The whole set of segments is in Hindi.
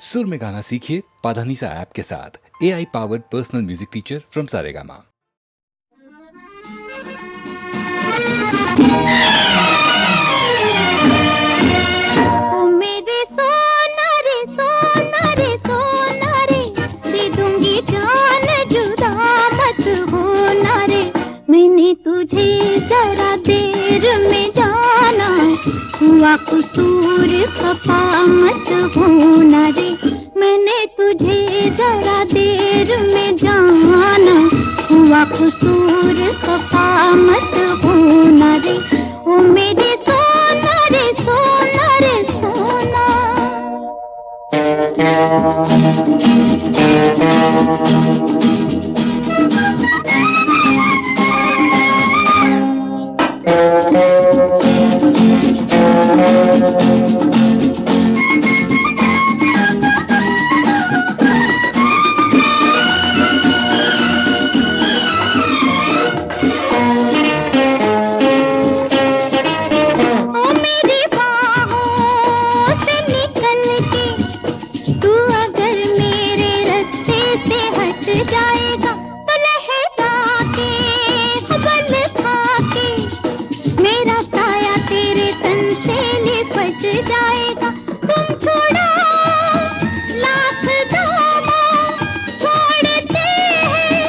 सुर में गाना सीखिए पाधानीसा ऐप के साथ। AI powered personal music teacher from Saregama. ओ मेरे सोना रे सोना रे सोना रे, दे दूंगी जान जुदा मत होना रे। मैंने तुझे जरा देर में जाना, हुआ कसूर खफा मत होना रे। मैंने तुझे जरा देर में जाना, हुआ कसूर खफा मत होना रे। ओ मेरे सोना रे सोना रे सोना। ओ मेरी बाहों से निकल के तू अगर मेरे रास्ते से हट जाएगा, तो लहरा के बल खा के मेरा साया तेरे तन से लिपट जाएगा। तुम छोड़ो लाख दामों, छोड़ते हैं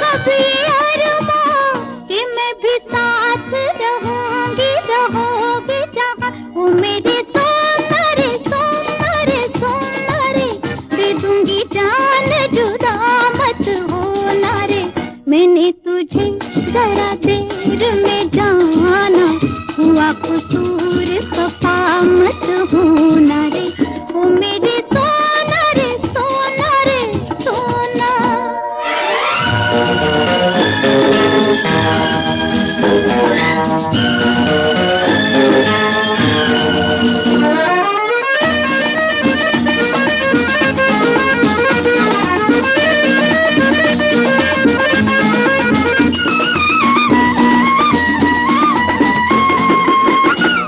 कभी अरमां, कि मैं भी साथ रहूंगी रहोगे जहाँ। ओ मेरे सोना रे सोना रे सोना रे, दे दूंगी जान जुदा मत होना रे। मैंने तुझे जरा देर में जाना, हुआ कसूर खफा मत होना रे। ओ मेरे सोना रे सोना रे सोना।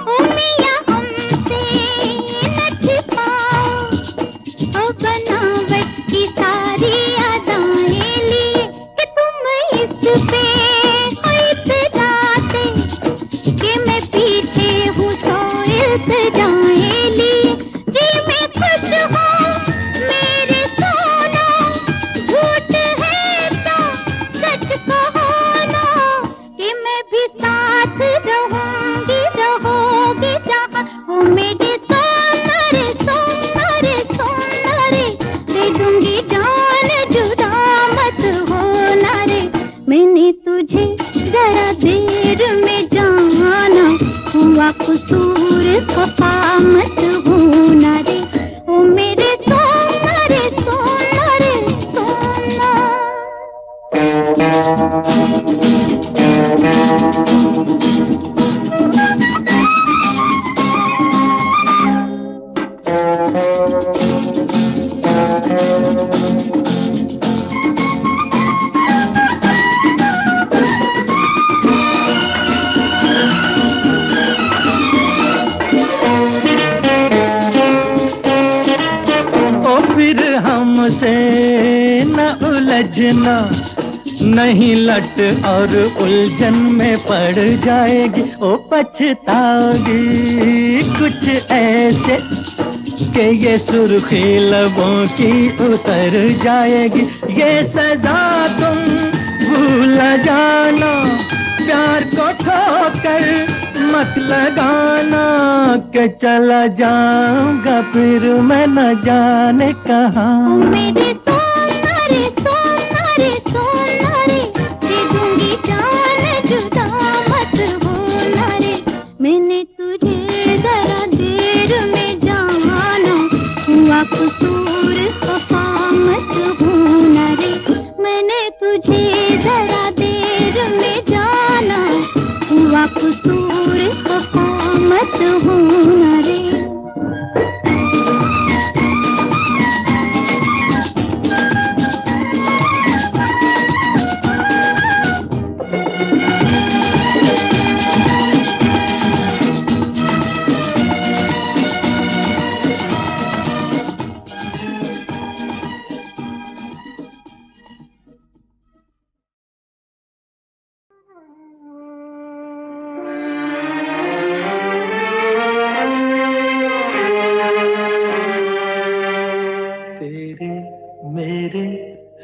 ओ मियां हमसे न छिपाओ, ओ बनावट की सारी अदाएं लिए, कि तुम इस पे हो इतराते, कि मैं पीछे हूँ सौ इल्तिजाएं लिए। जी मैं खुश हूँ मेरे सोना, झूठ है तो सच कहो ना, कि मैं भी साथ रहूंगी रहोगे जहाँ। ओ मेरे सोना रे सोना रे सोना रे, दे दूंगी जान जुदा मत होना रे। मैंने तुझे जरा देर में जाना, हुआ कसूर खफा मत होना रे। ओ मेरे सोना रे सोना रे सोना। ओ फिर हमसे न उलझना, नहीं लट और उलझन में पड़ जाएगी। ओ पछताओगी कुछ ऐसे, कि ये सुर्खी लबों की उतर जाएगी। ये सजा तुम भूल जाना, प्यार को ठोकर मत लगाना, कि चला जाऊंगा फिर मैं न जाने ओ कहाँ। मेरे सोना रे सोना रे सोना रे, दे दूंगी जान जुदा मत होना रे। मैंने तुझे जरा देर में जाना, हुआ कसूर खफा मत होना रे। मैंने तुझे जरा देर में जाना, हुआ कसूर खफा मत होना रे।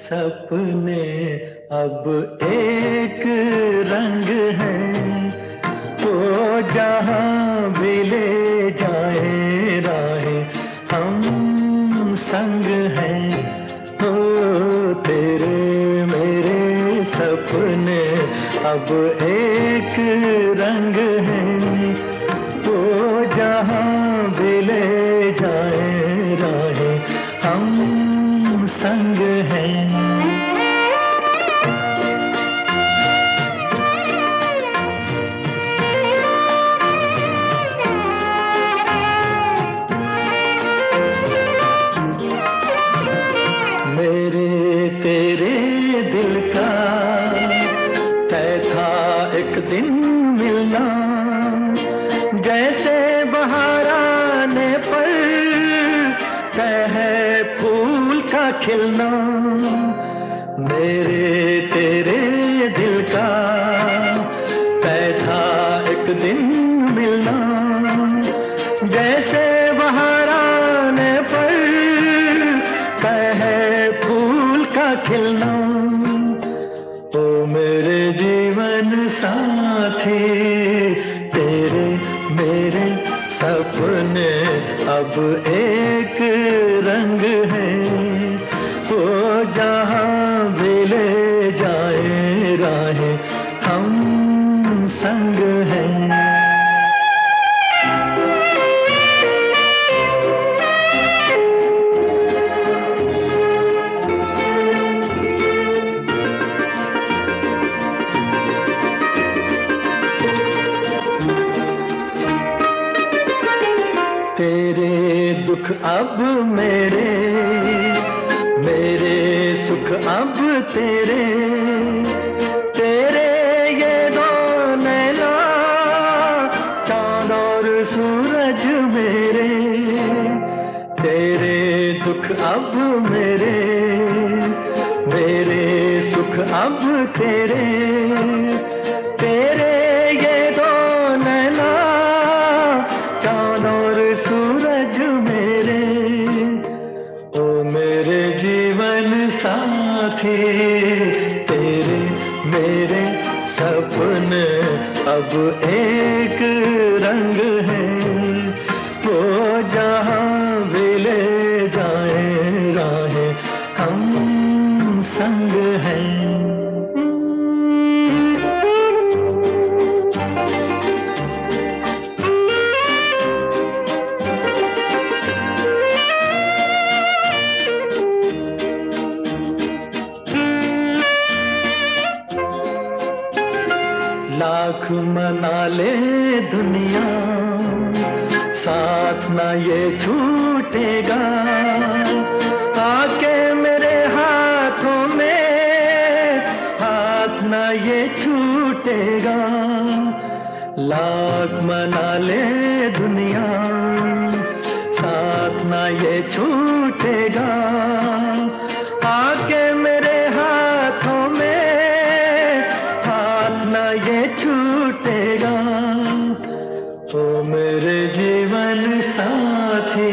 सपने अब एक रंग है, वो जहाँ भी ले जाए राहें हम संग हैं। हो तेरे मेरे सपने अब एक रंग है, वो जहाँ भी ले जाए राहें हम संग हैं। मेरे तेरे दिल का तय था एक दिन मिलना, जैसे बहार आने पर तय है फूल का खिलना। मेरे तेरे दिल का तय था एक दिन मिलना, जैसे बहार आने पर तय है फूल का खिलना। ओ मेरे जीवन साथी तेरे मेरे सपने अब एक रंग है, वो जहाँ भी ले जाए राहें हम संग हैं। तेरे दुख अब मेरे, मेरे सुख अब तेरे, तेरे ये दो नैना चांद और सूरज मेरे। तेरे दुख अब मेरे, मेरे सुख अब तेरे, तेरे ये दो नैना चांद और सूरज मेरे। ओ मेरे जीवन साथी तेरे मेरे सपने अब एक रंग है, वो जहाँ भी ले जाए राहें हम संग हैं। लाख मना ले दुनिया साथ ना ये छूटेगा, आके मेरे हाथों में हाथ ना ये छूटेगा। लाख मना ले दुनिया साथ ना ये छूटेगा, आके मेरे हाथों में हाथ ना ये छूटेगा। ओ मेरे जीवन साथी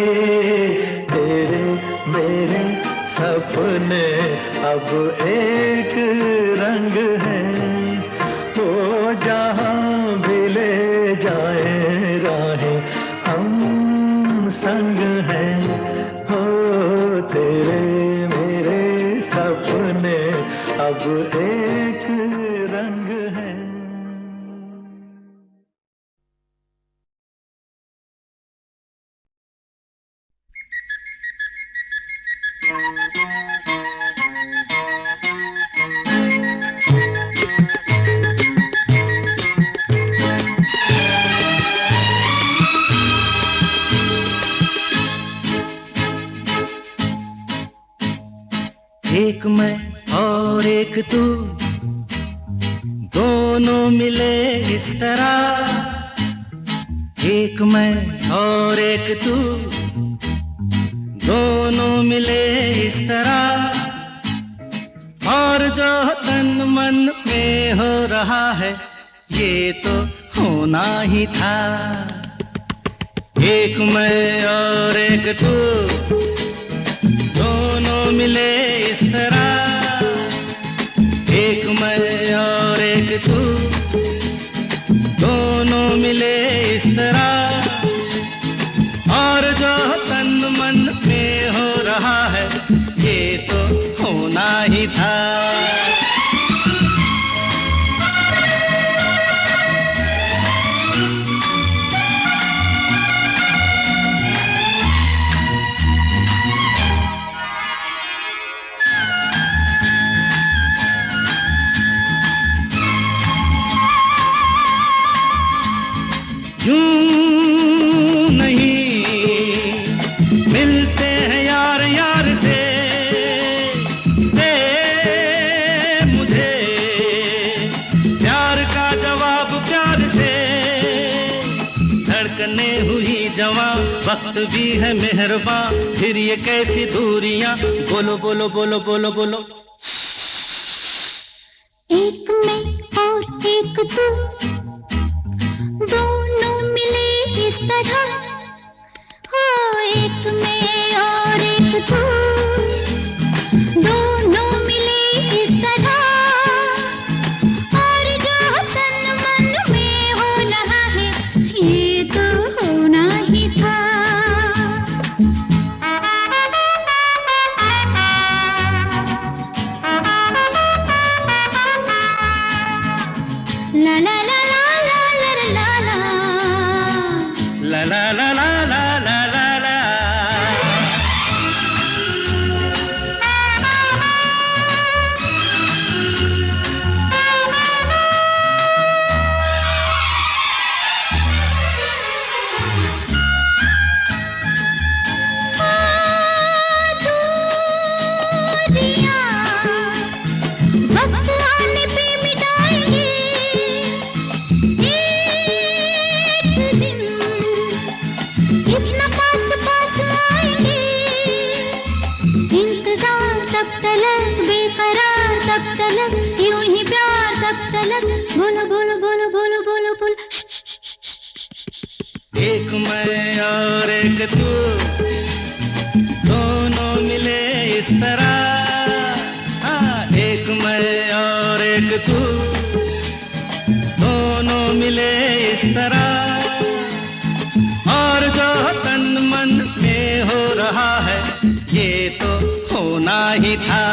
तेरे मेरे सपने अब एक रंग है, वो जहाँ भी ले जाए राहें हम संग हैं। हो तेरे मेरे सपने अब एक रंग है। एक मैं और एक तू दोनों मिले इस तरह, एक मैं और एक तू दोनों मिले इस तरह, और जो तन मन में हो रहा है ये तो होना ही था। एक मैं और एक तू दोनों मिले इस तरह, तू, दोनों मिले इस तरह, और जो तन मन में हो रहा है ये तो होना ही था। यूं नहीं मिलते हैं यार यार से, दे मुझे प्यार का जवाब प्यार से। धड़कने हुई जवां, वक्त भी है मेहरबान, फिर ये कैसी दूरियां, बोलो बोलो बोलो बोलो बोलो। एक मैं और एक तू, दोनों मिले इस तरह, हो एक मैं और एक तू, दोनों मिले इस तरह, और जो तन मन में हो रहा है ये तो होना ही था। ला ला ला La la la la la la la la. वक्त आने पे मिटाएंगे एक दिन, इतना पास पास आएंगे। इंतजार तब तलक, बेकरार तब तलक, यूं ही प्यार तब तलक, बोलो बोलो बोलो बोलो बोलो बोलो। एक मैं और एक तू, दोनों मिले इस तरह, हाँ एक मैं और एक तू, दोनों मिले इस तरह, और जो तन मन में हो रहा है ये तो होना ही था।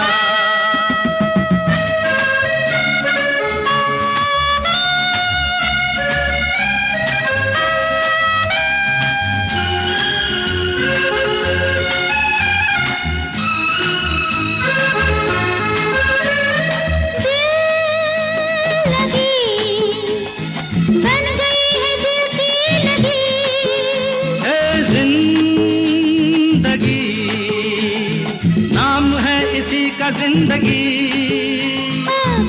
बन गई है दिल की लगी, है जिंदगी, नाम है इसी का जिंदगी।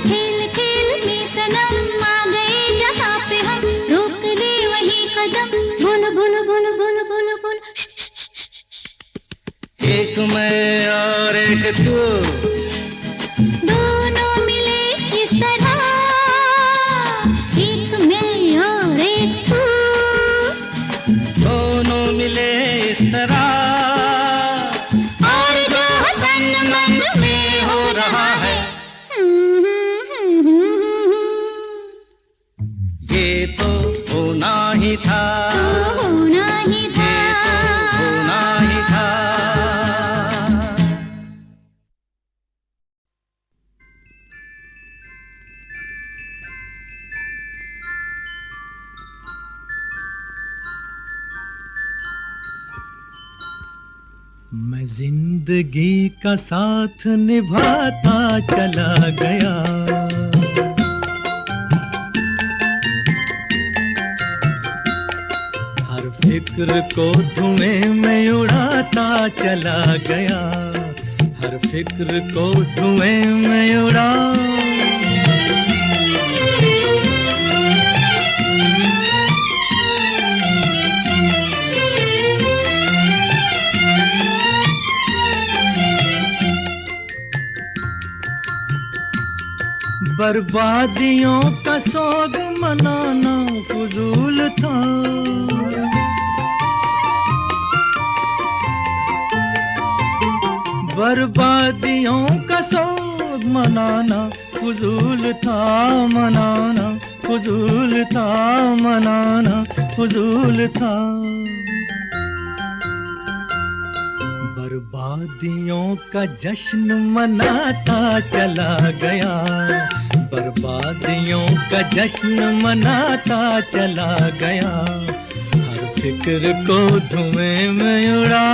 खेल खेल में सनम आ गए जहाँ पे हम, रोक ले वही कदम, बोलो बोलो बोलो बोलो बोलो बोलो। एक मैं और एक तू, दोनों मिले इस तरह, एक मैं और एक तू, दोनों मिले इस तरह, और जो तन मन में हो रहा है ये तो होना ही था, तो होना ही था। ये तो होना ही था। मैं जिंदगी का साथ निभाता चला गया, हर फिक्र को धुएं में उड़ाता चला गया, हर फिक्र को धुएं में उड़ा। बर्बादियों का सोग मनाना फजूल था, बर्बादियों का शोध मनाना फजूल था, मनाना फजूल था, मनाना फजूल था। बर्बादियों का जश्न मनाता चला गया, बर्बादियों का जश्न मनाता चला गया, हर फिक्र को धुएं में उड़ा।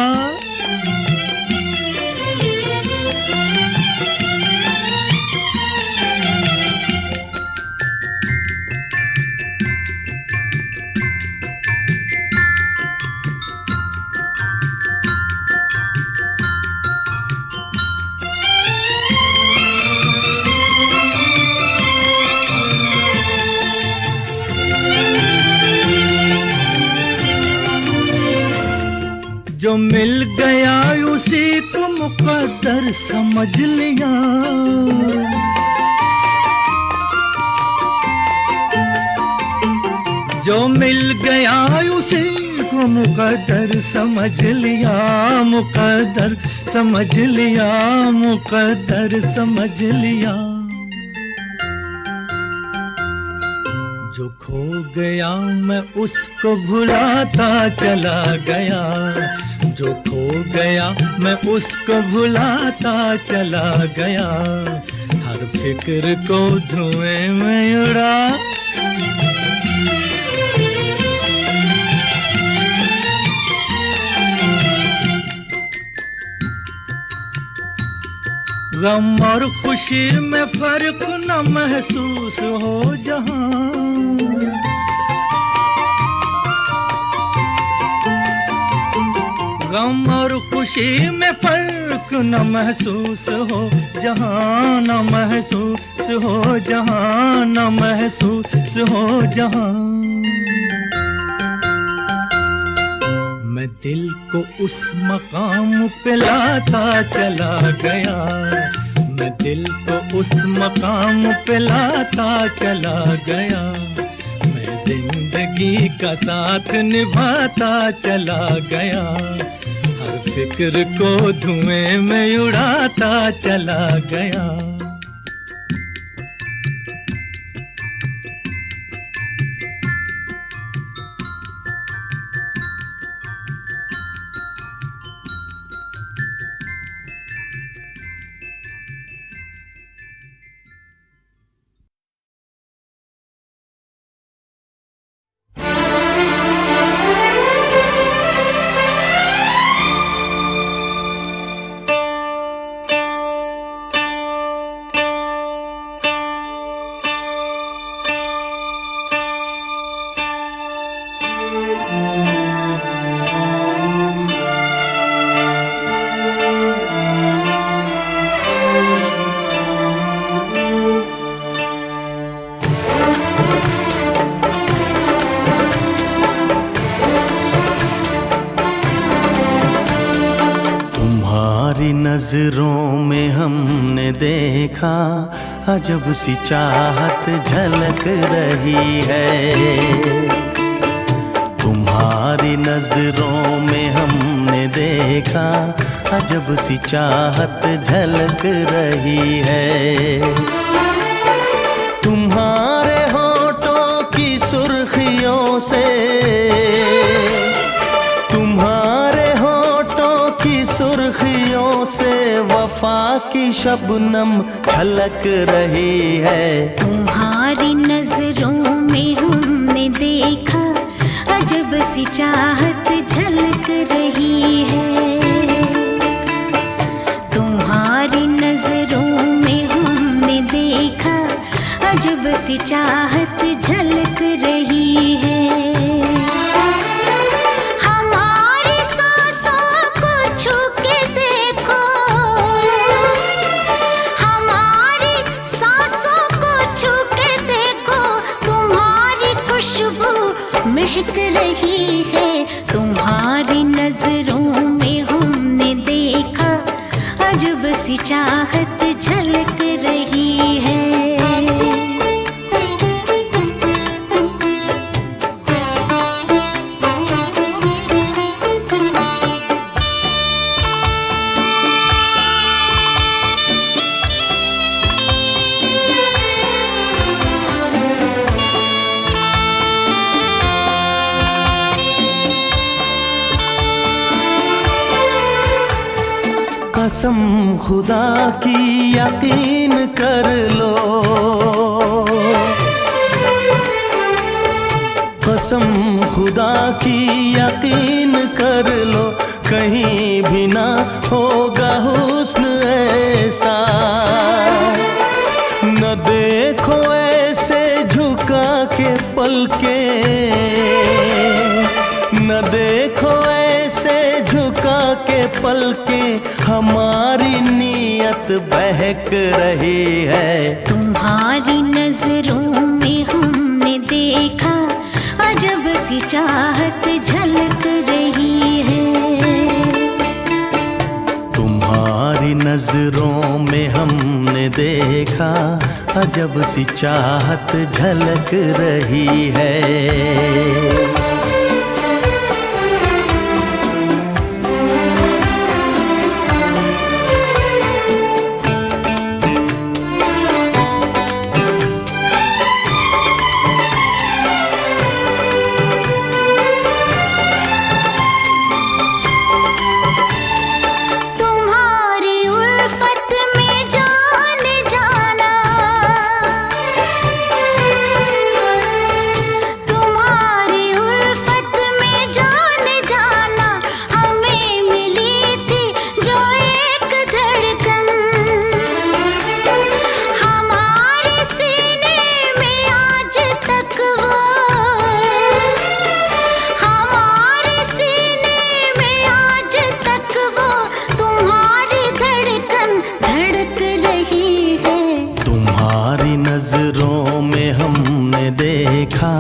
जो मिल गया उसी को मुकद्दर समझ लिया, जो मिल गया उसी को मुकद्दर समझ लिया, मुकद्दर समझ लिया, मुकद्दर समझ लिया। जो खो गया मैं उसको भुलाता चला गया, जो खो गया मैं उसको भुलाता चला गया, हर फिक्र को धुएं में उड़ा। गम और खुशी में फर्क न महसूस हो जहां, गम और खुशी में फर्क न महसूस हो जहां, न महसूस हो जहां, न महसूस हो जहां। मैं दिल को उस मकाम पे लाता चला गया, मैं दिल को उस मकाम पे लाता चला गया, मैं जिंदगी का साथ निभाता चला गया, हर फिक्र को धुएं में उड़ाता चला गया। नजरों में हमने देखा अजब सी चाहत झलक रही है, तुम्हारी नजरों में हमने देखा अजब सी चाहत झलक रही है। तुम्हारे होठों की सुर्खियों से, तुम्हारे होठों की सुर्खियों से वफा की शबनम छलक रही है। तुम्हारी नजरों में हमने देखा अजब सी चाहत झलक रही है, तुम्हारी नजरों में हमने देखा अजब सी चाहत झलक रही है। महक रही है, तुम्हारी नजरों में हमने देखा अजब सी चाहत झलक रही है। कसम खुदा की यकीन कर लो, कसम खुदा की यकीन कर लो, कहीं भी ना होगा हुस्न ऐसा। न देखो ऐसे झुका के पलके, न देखो ऐसे झुका के पलके, हमारी नीयत बहक रही है। तुम्हारी नजरों में हमने देखा अजब सी चाहत झलक रही है। तुम्हारी नजरों में हमने देखा अजब सी चाहत झलक रही है। नजरों में हमने देखा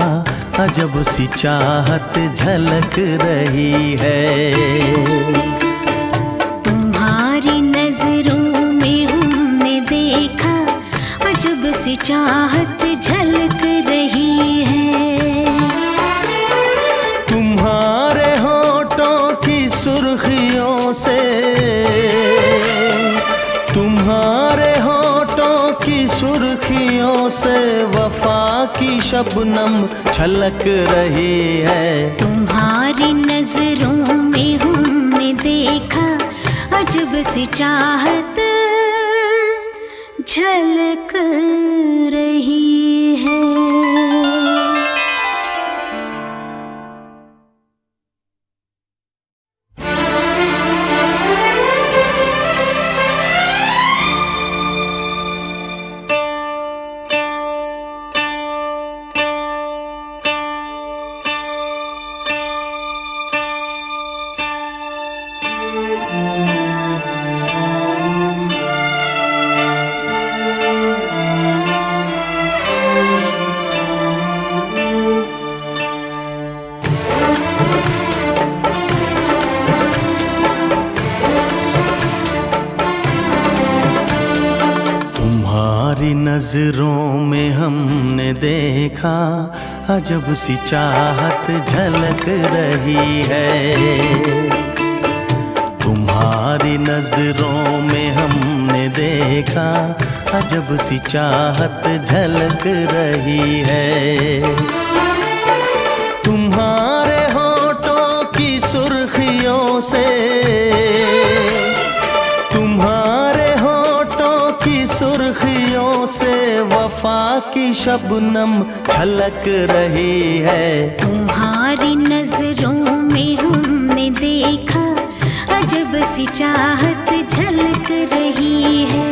अजब सी चाहत झलक रही है। तुम्हारी नजरों में हमने देखा अजब सी चाहत झलक रही है। तुम्हारे होठों की सुर्खियों से, तुम्हारे होठों की सुर्खियों से वफा की शबनम छलक रही है। तुम्हारी नजरों में हमने देखा अजब सी चाहत झलक रही है। नजरों में हमने देखा अजब सी चाहत झलक रही है। तुम्हारी नजरों में हमने देखा अजब सी चाहत झलक रही है। तुम्हारे होठों की सुर्खियों से, तुम्हारे होठों की सुर्खियों से वफा की शबनम छलक रही है। तुम्हारी नजरों में हमने देखा अजब सी चाहत झलक रही है।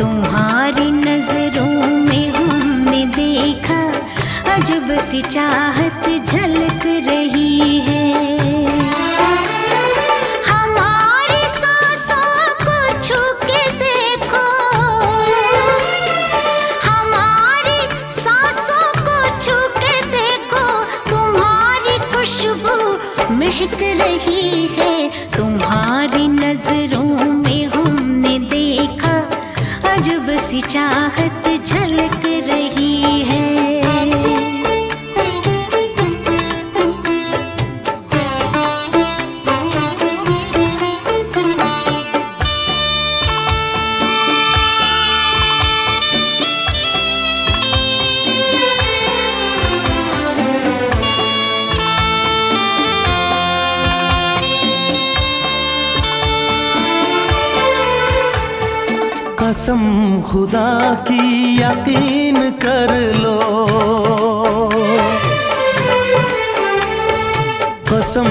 तुम्हारी नजरों में हमने देखा अजब सी चाहत झलक रही है। महक रही है। तुम्हारी नजरों में हमने देखा अजब सी चाहत झलक रही है। कसम खुदा की यकीन कर लो, कसम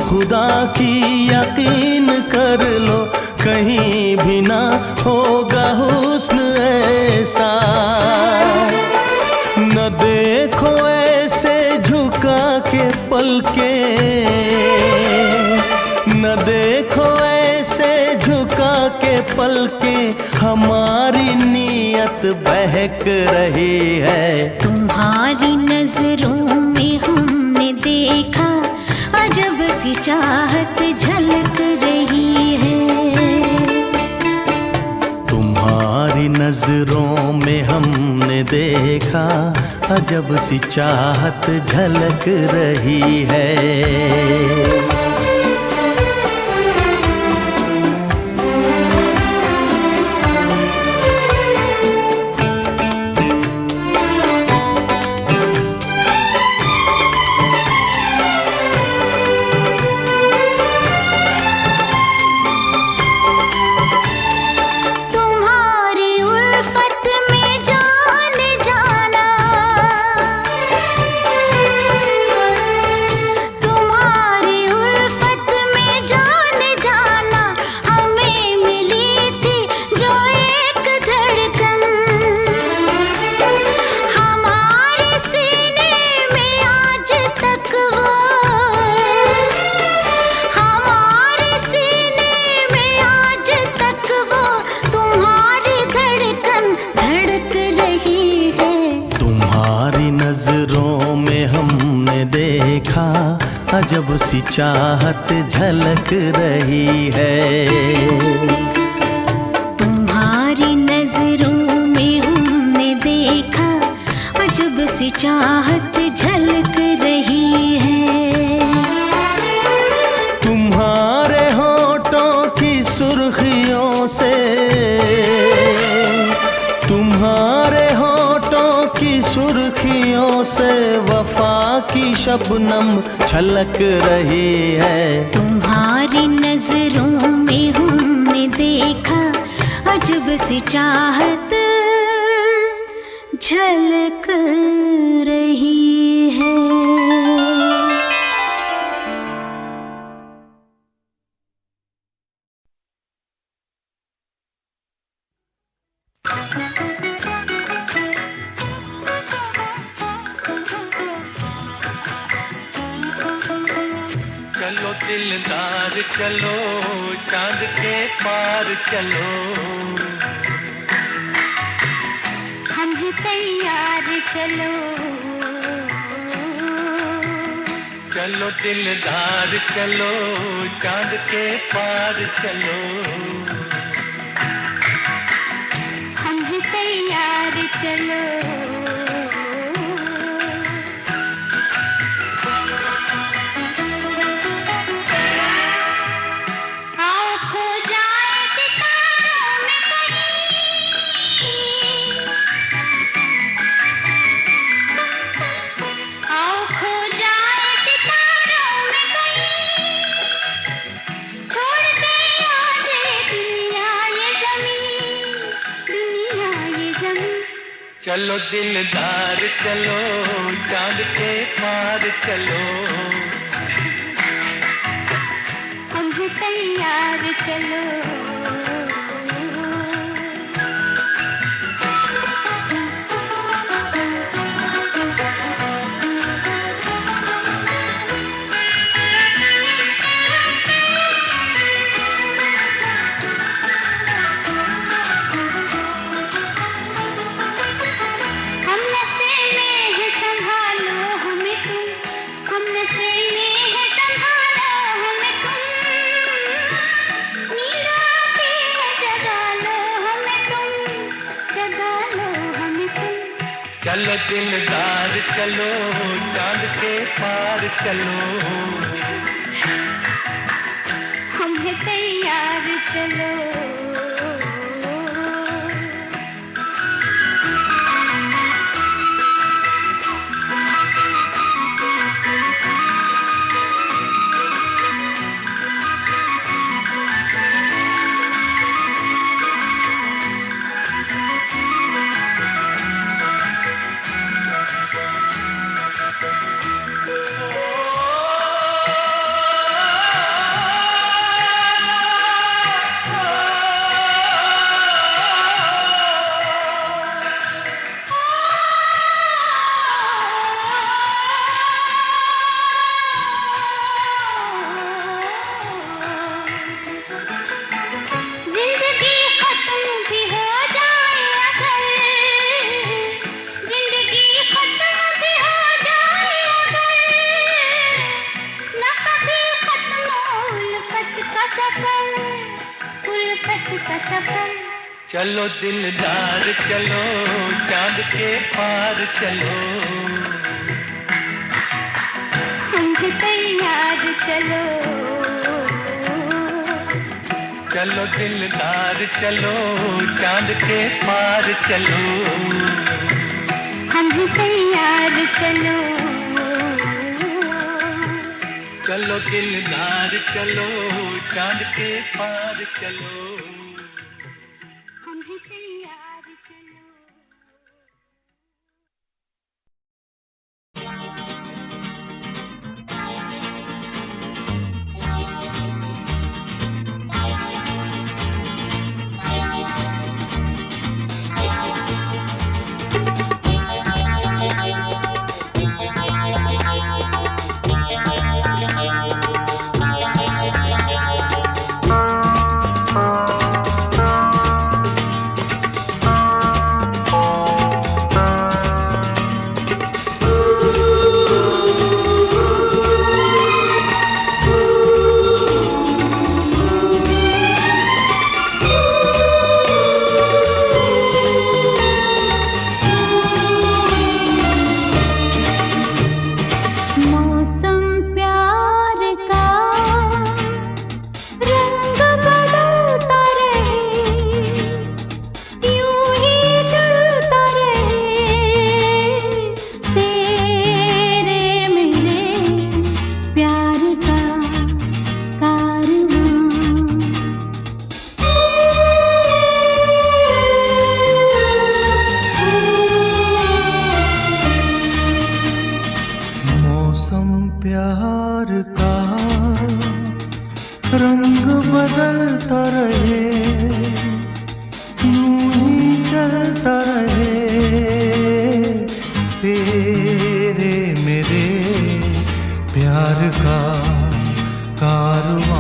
खुदा की यकीन कर लो, कहीं भी ना होगा हुस्न ऐसा। न देखो ऐसे झुका के पलके, न देखो ऐसे झुका के पलके, हमारी नीयत बहक रही है। तुम्हारी नजरों में हमने देखा अजब सी चाहत झलक रही है। तुम्हारी नजरों में हमने देखा अजब सी चाहत झलक रही है। नजरों में हमने देखा अजब सी चाहत झलक रही है। तुम्हारी नजरों में हमने देखा अजब सी चाहत झलक रही है। तुम्हारे होठों की सुर्खियों से, तुम्हारे होठों की सुर्खियों से वफा की शबनम छलक रही है। तुम्हारी नजरों में हमने देखा अजब सी चाहत झलक रही है। चलो दिलदार चलो चांद के पार चलो, हम ही तैयार चलो। चलो दिलदार चलो चांद के पार चलो, हम ही तैयार चलो। चलो दिलदार चलो चांद के पार चलो, हम ही तैयार चलो। चलो दिलदार चलो चांद के पार चलो, हम है तैयार चलो। सफर, उल्फत का सफर। चलो दिलदार चलो, चांद के पार चलो, हम भी तैयार चलो। चलो दिलदार चलो, चांद के पार चलो, हम भी तैयार चलो। चलो दिलदार चलो, चांद के पार चलो। हम भी तैयार चलो। रंग बदलता रहे, यूं ही चलता रहे, तेरे मेरे प्यार का कारवां।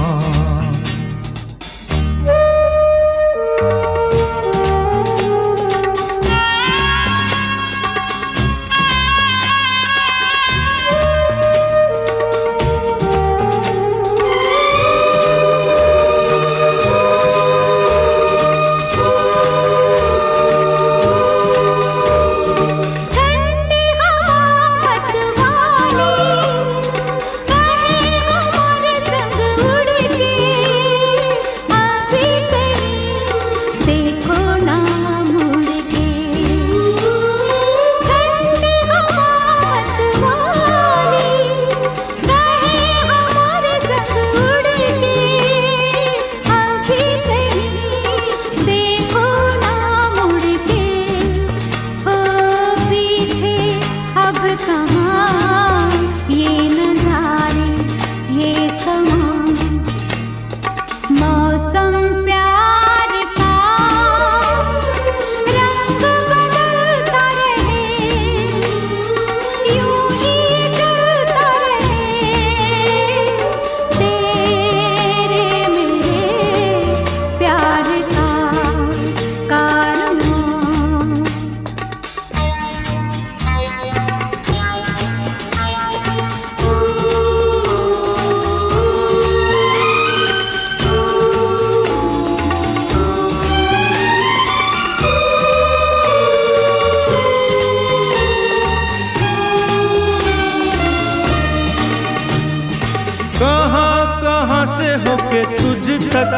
कहाँ से होके तुझ तक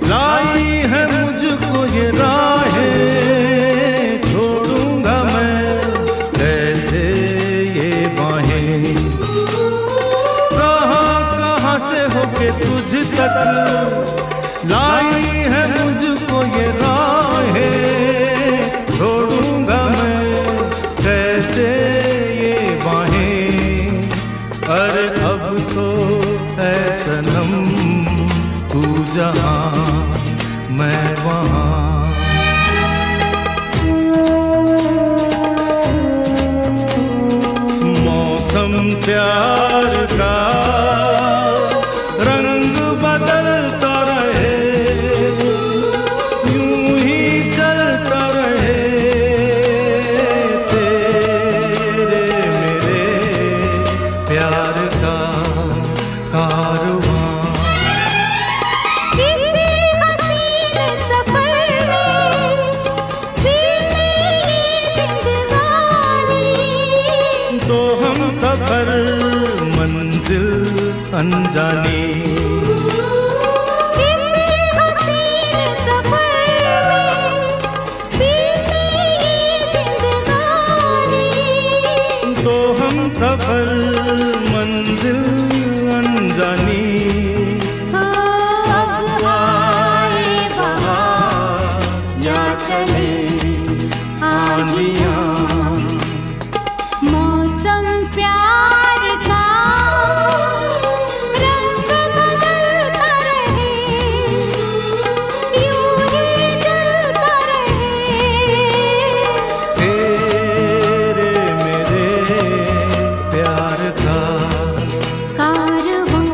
लाई है मुझको ये राहें, छोड़ूंगा मैं कैसे ये बाहें। कहाँ से होके तुझ तक लाई है मुझको ये राहें, छोड़ूंगा मैं कैसे ये बाहें। अरे अब तो है सनम तू जहाँ मैं वहाँ। मौसम प्यार का रंग बदलता रहे, यूं ही चलता रहे, तेरे मेरे प्यार का कारवां। अनजानी। किसी हसीन सफर में बीती ये जिंदगानी, तो हम सफर मंजिल अनजानी। अब आए बहार या चले आंधियाँ, मौसम प्यार का रंग बदलता रहे, यूं ही जलता रहे। तेरे मेरे प्यार का कारवां,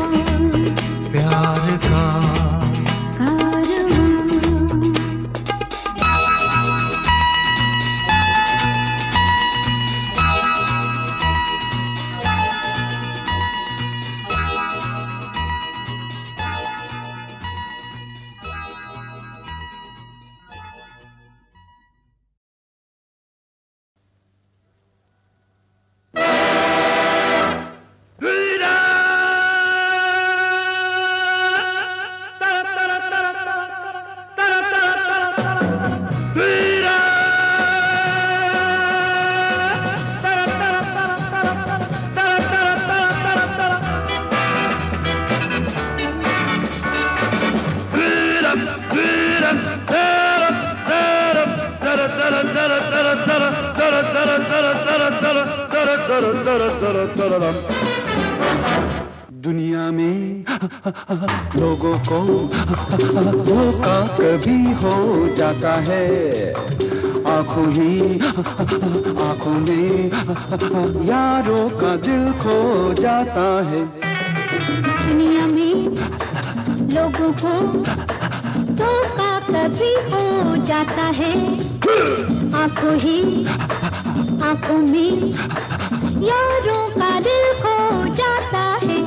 प्यार का कारवां। दुनिया में लोगों को धोखा कभी हो जाता है, आंखों में यारों का दिल खो जाता है। दुनिया में लोगों को धोखा कभी हो जाता है, आंखों में यारों का दिल खो जाता है।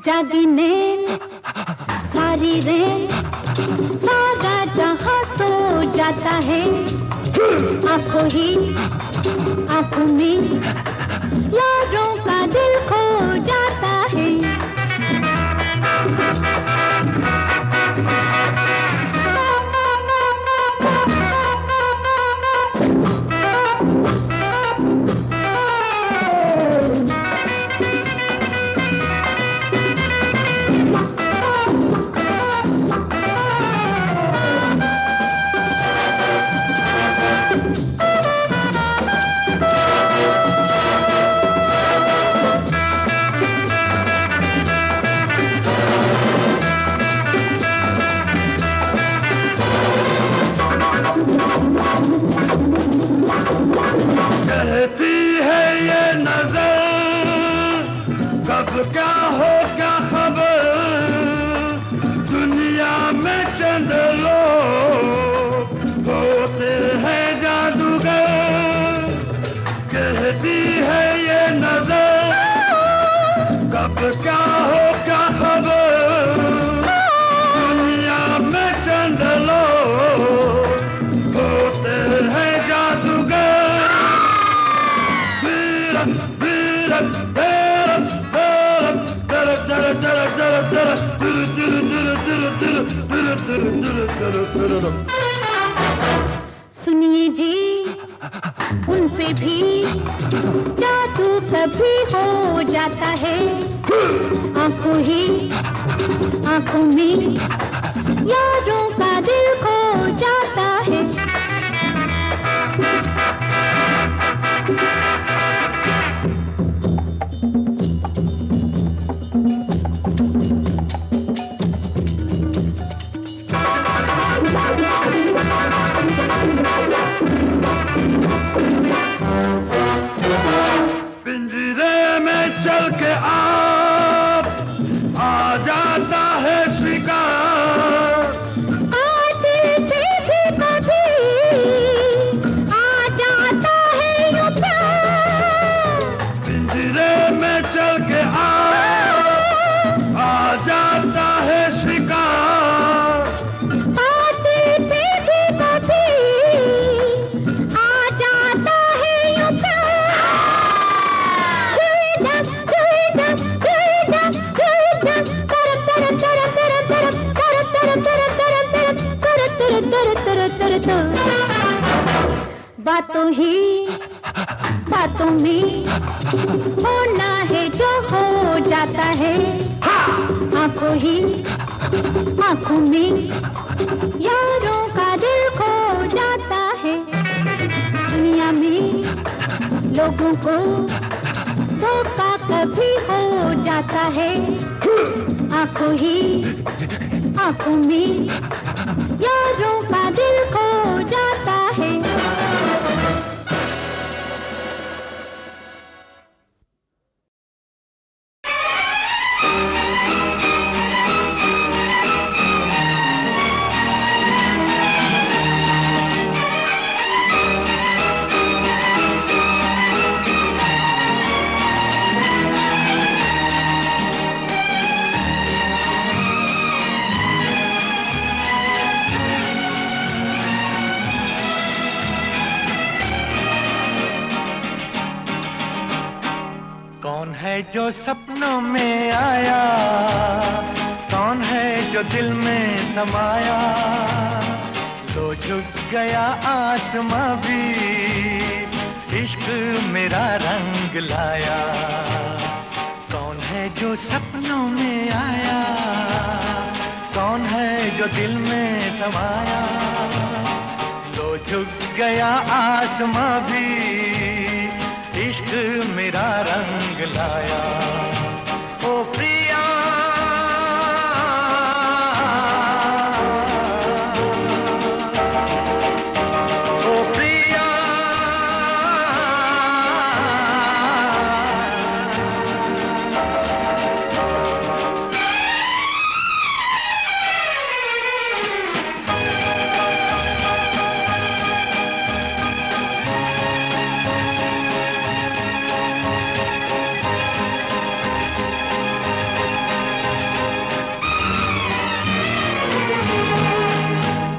जागी नैन सारी रैन, सारा जहां सो जाता है, आंखों में यारों का दिल खो जाता है। कहती है ये नजर कब क्या हो क्या खबर, दुनिया में चंद लोग होते हैं जादूगर। कहती है ये नजर कब क्या हो क्या खबर, दुनिया में चंद लोग होते हैं जादूगर। सुनिए जी, उन पे भी जादू कभी हो जाता है। आंखों ही आंखों में यारों का दिल खो जाता है। पिंजरे में चल के आ जाता है शिकार। आते थे भी कभी आ जाता है यूं प्यार। पिंजरे में चल के आ जाता है शिकार। आते थे भी कभी आ जाता है यूं प्यार। बातों ही बातों में होना है जो हो जाता है। आंखों ही आंखों में यारों का दिल खो जाता है। दुनिया में लोगों को धोखा कभी हो जाता है। आंखों ही आंखों में यारों का दिल खो जाता है। कौन है जो सपनों में आया, कौन है जो दिल में समाया, लो झुक गया आसमां भी इश्क मेरा रंग लाया। कौन है जो सपनों में आया, कौन है जो दिल में समाया, लो झुक गया आसमां भी इश्क मेरा रंग लाया। ओ प्रिया ओ प्रिया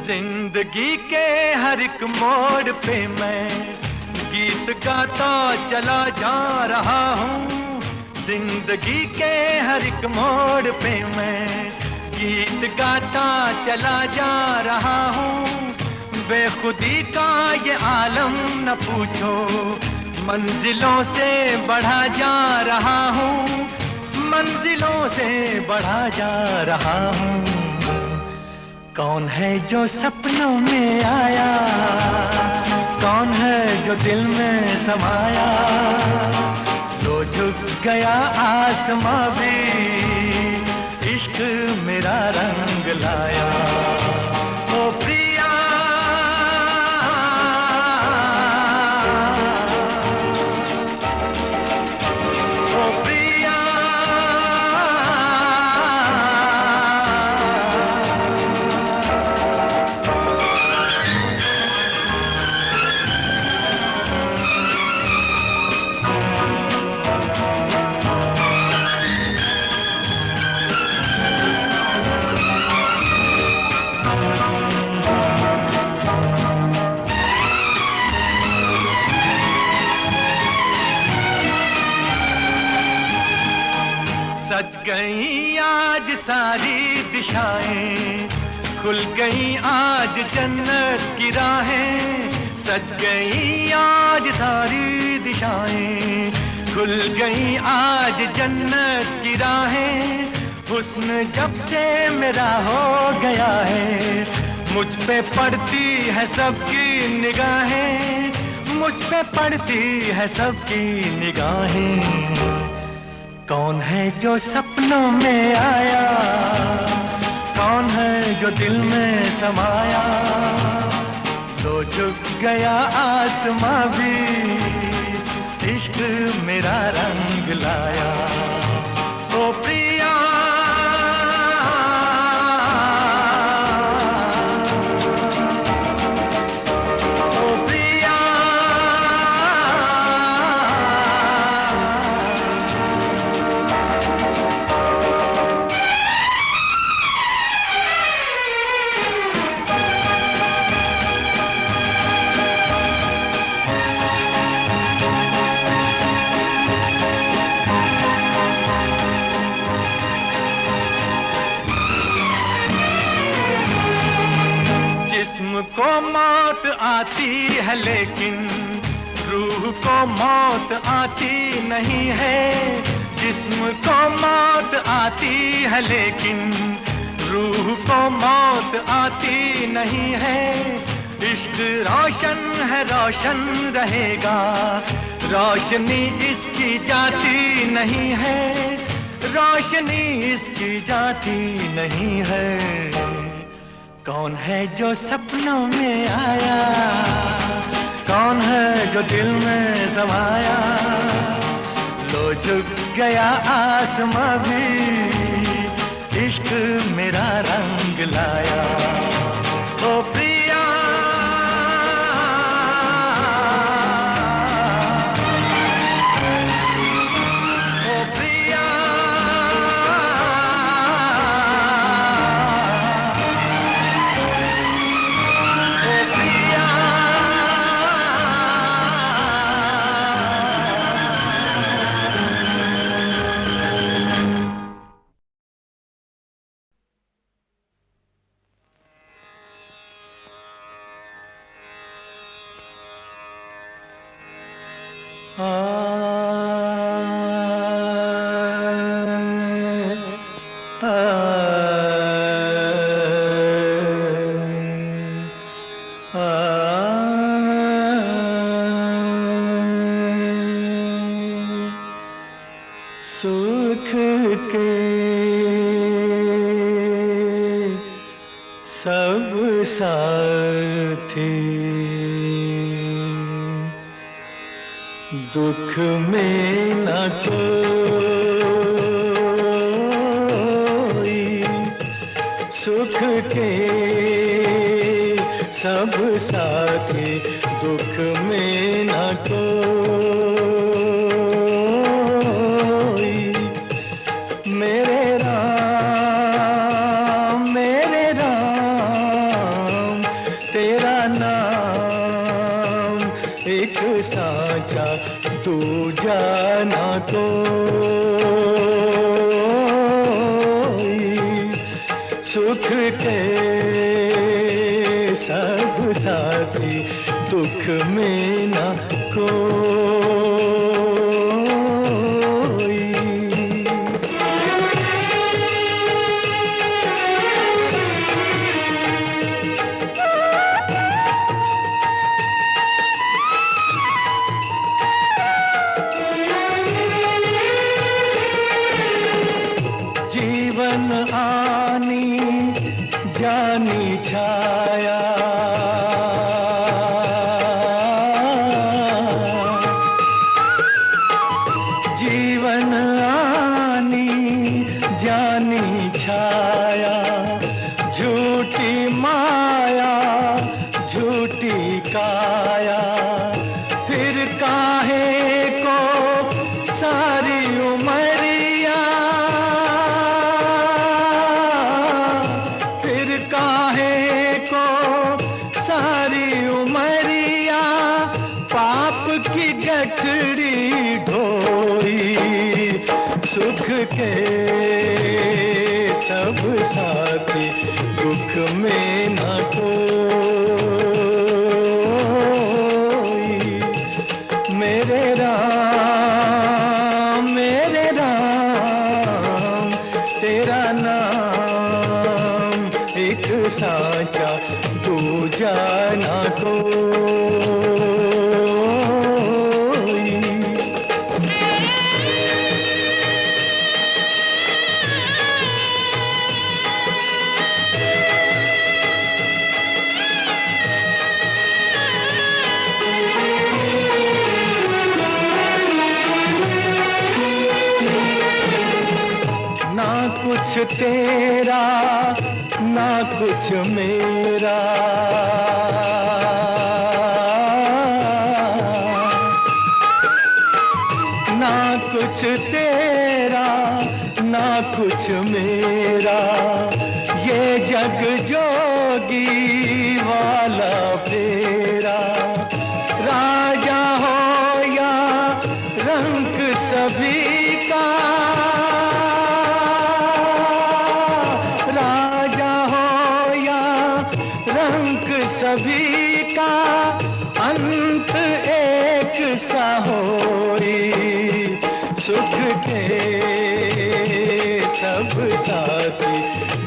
जिंदगी के हर एक मोड़ पे मैं गीत गाता चला जा रहा हूँ। जिंदगी के हर एक मोड़ पे मैं गीत गाता चला जा रहा हूँ। बेखुदी का ये आलम न पूछो, मंजिलों से बढ़ा जा रहा हूँ, मंजिलों से बढ़ा जा रहा हूँ। कौन है जो सपनों में आया, कौन है जो दिल में समाया, लो झुक गया आसमां भी इश्क मेरा रंग लाया। ओ प्रिया ओ प्रिया सज गई आज सारी दिशाएं, खुल गई आज जन्नत की राहें, सज गई आज सारी दिशाएं, खुल गई आज जन्नत की राहें। हुस्न जब से मेरा हो गया है, मुझ पे पड़ती है सबकी निगाहें, मुझ पे पड़ती है सबकी निगाहें। कौन है जो सपनों में आया, कौन है जो दिल में समाया, तो झुक गया आसमां भी, इश्क मेरा रंग लाया। ओ प्रिया को मौत आती है लेकिन रूह को मौत आती नहीं है, जिस्म को मौत आती है लेकिन रूह को मौत आती नहीं है। इश्क रोशन है रोशन रहेगा, रोशनी इसकी जाती नहीं है, रोशनी इसकी जाती नहीं है। कौन है जो सपनों में आया, कौन है जो दिल में समाया, लो झुक गया आसमां भी, इश्क मेरा रंग लाया। ओ प्रिया सुख के सब साथी दुख में न कोई, सुख के सब साथी दुख में न कोई। मेरे राम तेरा नाम एक साचा तू जाना कोई। सुख के सब साथी दुख में न कोई। जीवन आनी जानी छाया, जीवन आनी जानी छाया, झूठी माया झूठी काया, फिर काहे को सारी उमरिया, फिर काहे को सारी उमरिया, पाप की गठरी ढोई। सुख के सब साथी, दुख में न कोई। मेरे राम तेरा नाम एक साचा, दूजा ना कोई। ना कुछ तेरा ना कुछ मेरा, ना कुछ तेरा ना कुछ मेरा, ये जग जोगी वाला फेरा। राजा हो या रंग सभी का, सभी का अंत एक सा होई। सुख के सब साथी,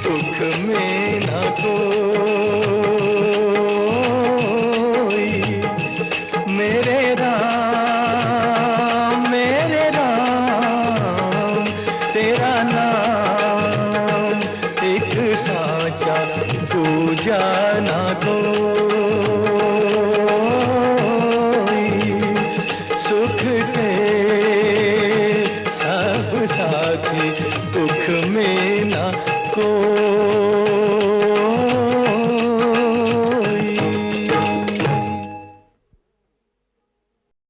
दुख में न कोई। मेरे राम तेरा नाम एक साचा, दूजा ना कोई। सुख के सब साथी, दुख में न कोई।